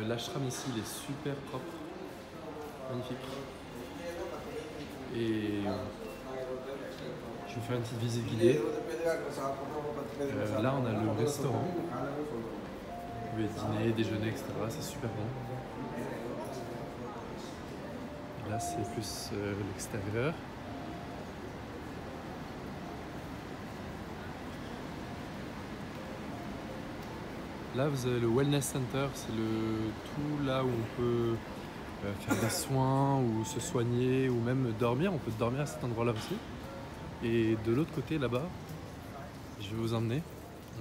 L'ashram ici, il est super propre, magnifique. Et je vais vous faire une petite visite guidée. Là, on a le restaurant. Vous pouvez dîner, déjeuner, etc. C'est super bon. Et là, c'est plus l'extérieur. Là, vous avez le Wellness Center. C'est le tout là où on peut faire des soins ou se soigner ou même dormir. On peut dormir à cet endroit-là aussi. Et de l'autre côté, là-bas, je vais vous emmener.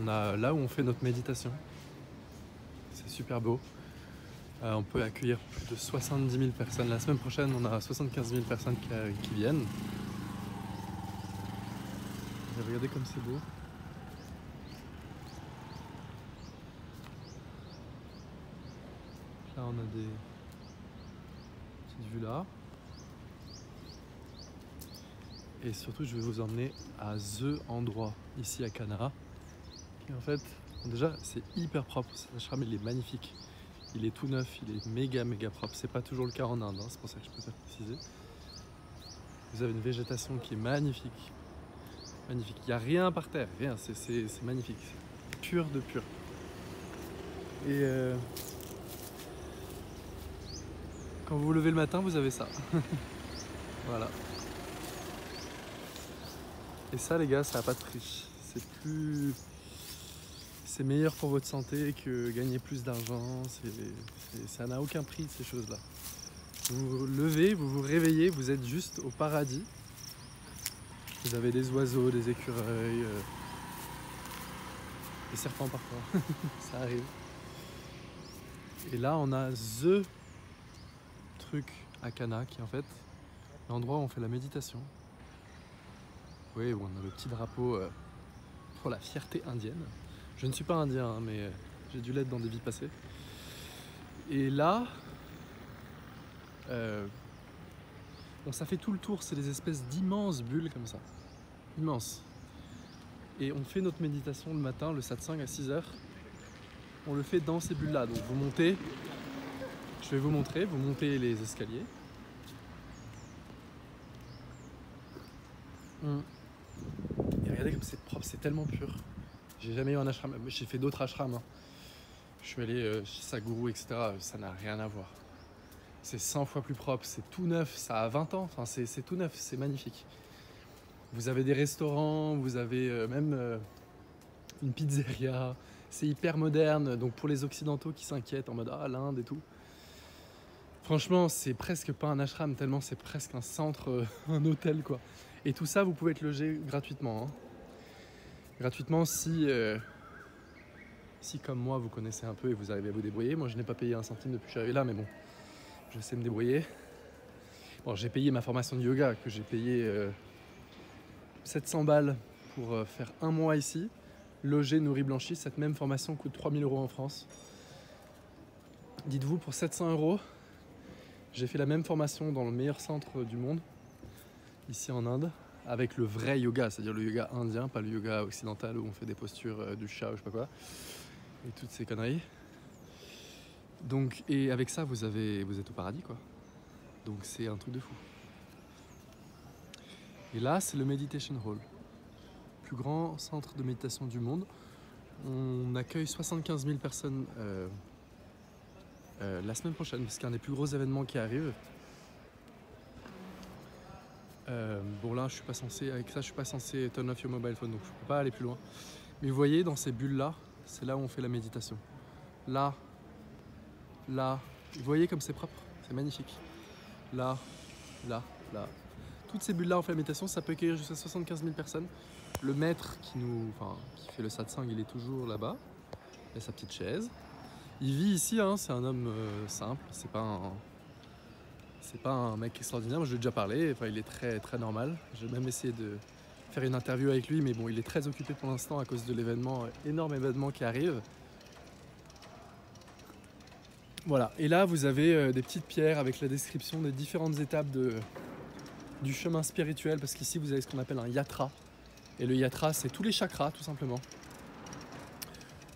On a là où on fait notre méditation. C'est super beau. On peut accueillir plus de 70 000 personnes. La semaine prochaine, on a 75 000 personnes qui viennent. Et regardez comme c'est beau. Là, on a des petites vues là. Et surtout, je vais vous emmener à The endroit, ici à Kanara. Et en fait, déjà, c'est hyper propre. Cet ashram, il est magnifique. Il est tout neuf, il est méga propre. C'est pas toujours le cas en Inde, hein, c'est pour ça que je préfère préciser. Vous avez une végétation qui est magnifique. Magnifique. Il n'y a rien par terre, rien. C'est magnifique. C'est pur de pur. Et quand vous vous levez le matin, vous avez ça. Voilà. Et ça, les gars, ça n'a pas de prix. C'est meilleur pour votre santé que gagner plus d'argent. Ça n'a aucun prix, ces choses-là. Vous vous levez, vous vous réveillez, vous êtes juste au paradis. Vous avez des oiseaux, des écureuils, des serpents parfois. Ça arrive. Et là, on a The truc à Kana, qui est en fait l'endroit où on fait la méditation. Oui, on a le petit drapeau pour la fierté indienne. Je ne suis pas indien, hein, mais j'ai dû l'être dans des vies passées. Et là, ça fait tout le tour, c'est des espèces d'immenses bulles comme ça. Immenses. Et on fait notre méditation le matin, le satsang à 6 h. On le fait dans ces bulles-là. Donc vous montez, je vais vous montrer, vous montez les escaliers. Et regardez comme c'est propre, c'est tellement pur. J'ai jamais eu un ashram, j'ai fait d'autres ashrams. Hein. Je suis allé chez Sadhguru, etc. Ça n'a rien à voir. C'est 100 fois plus propre, c'est tout neuf, ça a 20 ans, enfin, c'est tout neuf, c'est magnifique. Vous avez des restaurants, vous avez même une pizzeria, c'est hyper moderne, donc pour les occidentaux qui s'inquiètent en mode « Ah, l'Inde et tout », franchement, c'est presque pas un ashram, tellement c'est presque un centre, un hôtel, quoi. Et tout ça, vous pouvez être logé gratuitement. Hein. Gratuitement si comme moi, vous connaissez un peu et vous arrivez à vous débrouiller. Moi, je n'ai pas payé un centime depuis que je suis arrivé là, mais bon, je sais me débrouiller. Bon, j'ai payé ma formation de yoga, que j'ai payé 700 balles pour faire un mois ici. Logé, nourri, blanchi. Cette même formation coûte 3 000 € en France. Dites-vous, pour 700 €, j'ai fait la même formation dans le meilleur centre du monde, ici en Inde, avec le vrai yoga, c'est-à-dire le yoga indien, pas le yoga occidental où on fait des postures du chat ou je sais pas quoi, et toutes ces conneries. Donc, et avec ça, vous êtes au paradis, quoi. Donc c'est un truc de fou. Et là, c'est le Meditation Hall, plus grand centre de méditation du monde. On accueille 75 000 personnes la semaine prochaine, parce qu'il y a un des plus gros événements qui arrive. Bon là, je suis pas censé turn off your mobile phone, donc je peux pas aller plus loin. Mais vous voyez, dans ces bulles-là, c'est là où on fait la méditation. Là, vous voyez comme c'est propre, c'est magnifique. Là. Toutes ces bulles-là, on fait la méditation, ça peut accueillir jusqu'à 75 000 personnes. Le maître qui fait le satsang, il est toujours là-bas. Il a sa petite chaise. Il vit ici, hein, c'est un homme simple, c'est pas un mec extraordinaire. Moi, je lui ai déjà parlé, enfin, il est très, très normal. J'ai même essayé de faire une interview avec lui, mais bon, il est très occupé pour l'instant à cause de l'événement, énorme événement qui arrive. Voilà, et là, vous avez des petites pierres avec la description des différentes étapes du chemin spirituel, parce qu'ici, vous avez ce qu'on appelle un yatra. Et le yatra, c'est tous les chakras, tout simplement.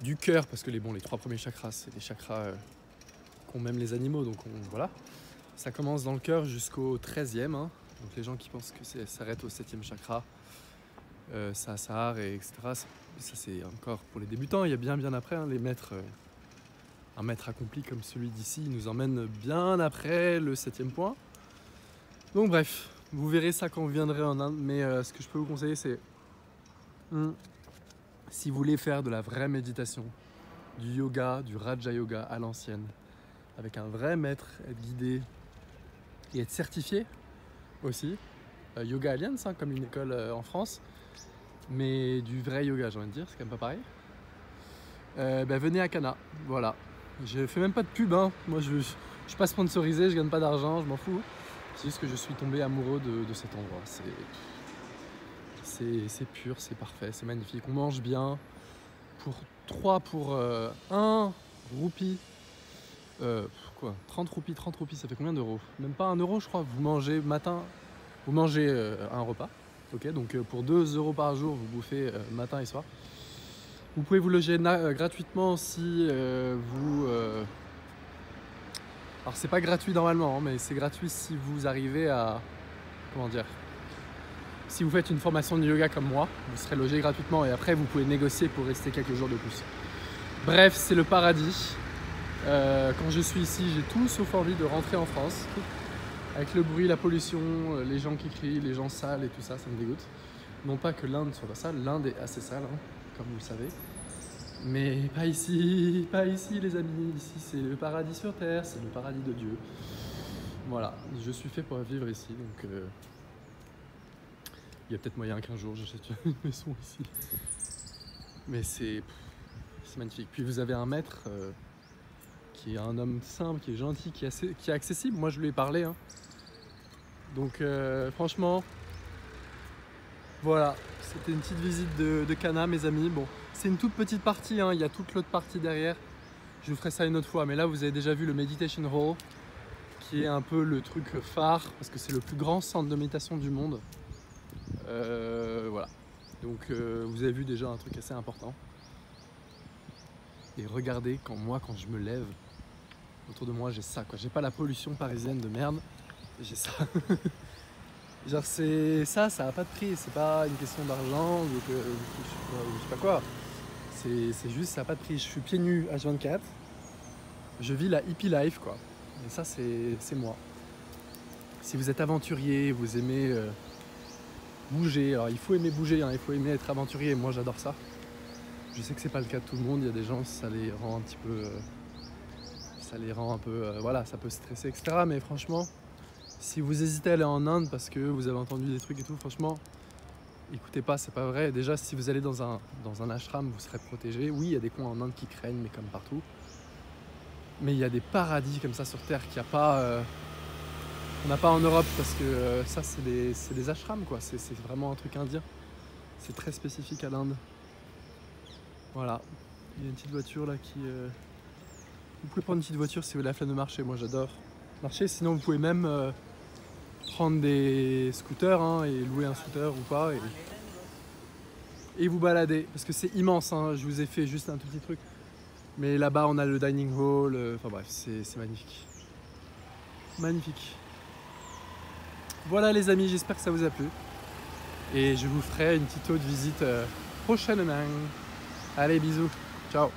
Du cœur, parce que les 3 premiers chakras, c'est des chakras qu'on m'aime les animaux, donc voilà. Ça commence dans le cœur jusqu'au 13e, hein. Donc les gens qui pensent que ça s'arrête au 7e chakra, Sahasrara, et etc. Ça c'est encore pour les débutants, il y a bien après, hein, les maîtres. Un maître accompli comme celui d'ici nous emmène bien après le 7e point. Donc bref, vous verrez ça quand vous viendrez en Inde, mais ce que je peux vous conseiller c'est, si vous voulez faire de la vraie méditation, du yoga, du Raja Yoga à l'ancienne, avec un vrai maître, être guidé et être certifié aussi, Yoga Alliance, hein, comme une école en France, mais du vrai yoga, j'ai envie de dire, c'est quand même pas pareil. Venez à Kanha, voilà. Je fais même pas de pub, hein. Moi je suis pas sponsorisé, je gagne pas d'argent, je m'en fous. C'est juste que je suis tombé amoureux de cet endroit. C'est pur, c'est parfait, c'est magnifique. On mange bien. Pour 1 roupie, 30 roupies, ça fait combien d'euros? Même pas 1 euro je crois. Vous mangez matin, vous mangez un repas. Ok, donc pour 2 € par jour, vous bouffez matin et soir. Vous pouvez vous loger gratuitement si vous... Alors c'est pas gratuit normalement, hein, mais c'est gratuit si vous arrivez à... Comment dire? Si vous faites une formation de yoga comme moi, vous serez logé gratuitement et après vous pouvez négocier pour rester quelques jours de plus. Bref, c'est le paradis. Quand je suis ici, j'ai tout sauf envie de rentrer en France. Avec le bruit, la pollution, les gens qui crient, les gens sales et tout ça, ça me dégoûte. Non pas que l'Inde soit pas sale, l'Inde est assez sale, hein, comme vous le savez. Mais pas ici les amis, ici c'est le paradis sur terre, c'est le paradis de Dieu. Voilà, je suis fait pour vivre ici, donc il y a peut-être moyen qu'un jour j'achète une maison ici. Mais c'est magnifique. Puis vous avez un maître qui est un homme simple, qui est gentil, qui est accessible. Moi je lui ai parlé, hein. Donc franchement, voilà, c'était une petite visite de Kanha, mes amis. Bon, c'est une toute petite partie, hein. Il y a toute l'autre partie derrière. Je vous ferai ça une autre fois, mais là vous avez déjà vu le Meditation Hall, qui est un peu le truc phare, parce que c'est le plus grand centre de méditation du monde. Voilà, donc vous avez vu déjà un truc assez important. Et regardez, quand je me lève, autour de moi j'ai ça, quoi. J'ai pas la pollution parisienne de merde, j'ai ça. Genre ça a pas de prix, c'est pas une question d'argent ou je sais pas quoi. C'est juste, ça a pas de prix. Je suis pieds nus H24, je vis la hippie life, quoi. Et ça c'est moi. Si vous êtes aventurier, vous aimez bouger, alors il faut aimer bouger, hein, il faut aimer être aventurier, moi j'adore ça. Je sais que c'est pas le cas de tout le monde, il y a des gens, ça les rend un petit peu... voilà, ça peut stresser, etc. Mais franchement, si vous hésitez à aller en Inde parce que vous avez entendu des trucs et tout, franchement, écoutez pas, c'est pas vrai. Déjà, si vous allez dans un ashram, vous serez protégé. Oui, il y a des coins en Inde qui craignent, mais comme partout. Mais il y a des paradis comme ça sur Terre qu'il n'y a pas... on n'a pas en Europe, parce que ça, c'est des ashrams, quoi. C'est vraiment un truc indien. C'est très spécifique à l'Inde. Voilà. Il y a une petite voiture là qui... Vous pouvez prendre une petite voiture si vous avez la flemme de marcher. Moi, j'adore marcher. Sinon, vous pouvez même prendre des scooters, hein, et louer un scooter ou pas. Et vous balader. Parce que c'est immense, hein. Je vous ai fait juste un tout petit truc. Mais là-bas, on a le dining hall. Enfin bref, c'est magnifique. Magnifique. Voilà les amis, j'espère que ça vous a plu. Et je vous ferai une petite autre visite prochainement. Allez, bisous. Ciao.